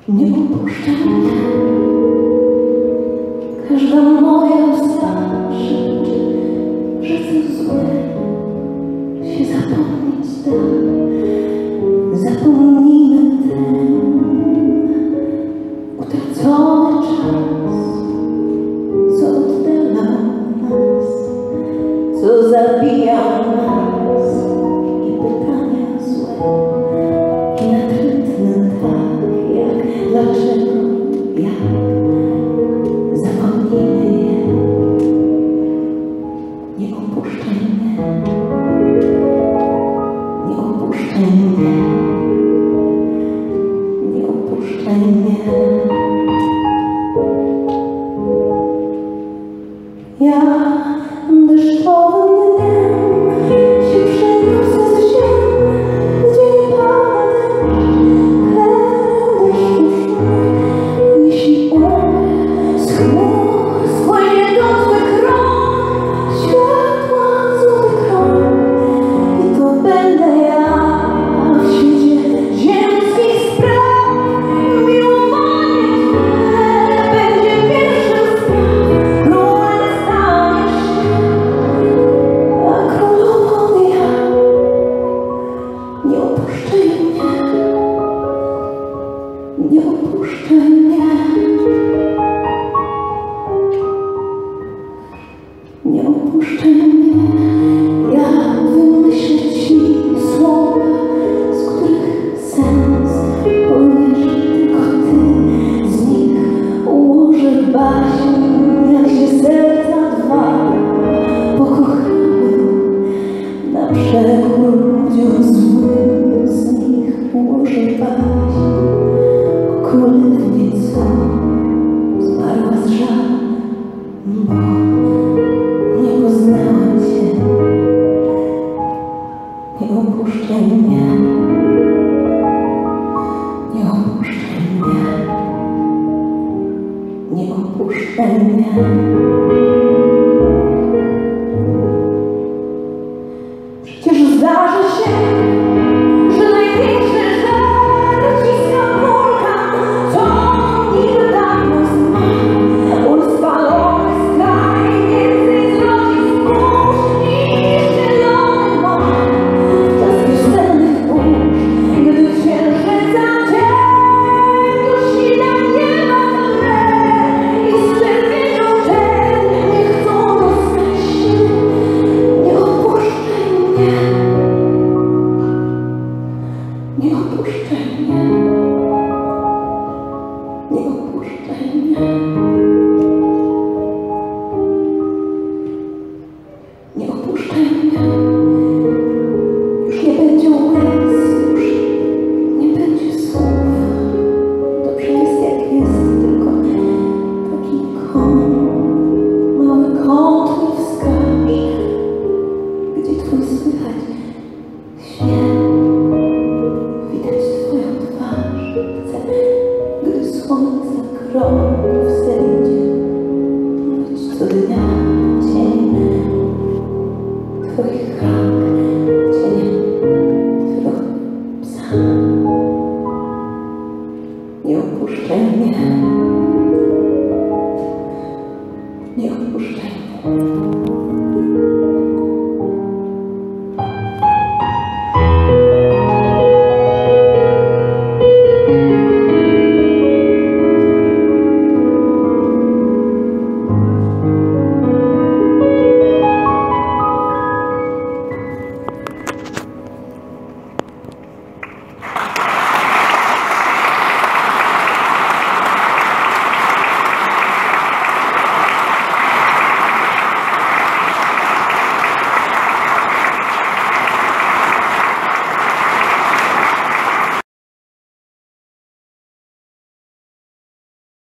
Nie opuszczaj mnie. Każda moja usta szepcze, że co złe się zapomnieć da. Zapomnijmy ten utracony czas, co oddala nas, co zabija nas i pytania złe i natrętne tak jak dlaczego, jak zapomnijmy je. Nie opuszczaj mnie, nie opuszczaj mnie, nie opuszczaj mnie. Ja deszczowym dniem się przeniosę z ziem, gdzie nie pada deszcz, jeśli umrę z chmur swoje gotwych rąk, światła złotych rąk, i to będę ja w świecie ziemskich spraw. Miłowanie Twe będzie pierwszym spraw. Królem staniesz się, a królową ja. Nie opuszczaj mnie, nie opuszczaj mnie, nie opuszczaj mnie. Ja wymyślę Ci słowa, z których sens pojmiesz tylko Ty. Z nich ułożę baśń, jak się serca dwa pokochały na przekór ludziom złym. Z nich ułożę baśń o królewnie, co zmarła z żalem, bo nie poznałam Cię. Nie opuszczaj mnie, nie opuszczaj mnie, nie opuszczaj mnie. Przecież zdarzy się, że największy żar ciska wulkan, co niby dawno zmarł. On spalony skraj więcej zrodzi wzgórz niż zielony mor. W czas wiosennych burz, gdy księżyca cień dosiła nieba mgłę i z czerwienią czerń nie chcą dostać się. Nie opuszczaj mnie, nie opuszczaj mnie, nie opuszczaj mnie, nie opuszczaj mnie. Już nie będzie łez, już nie będzie słów. Dobrze jest jak jest, tylko taki mały kąt mi wskaż, gdzie Twój słychać śmiech. Widać Twoją twarz, chcę, gdy słońce kroków zejdzie, być co dnia cień Twoich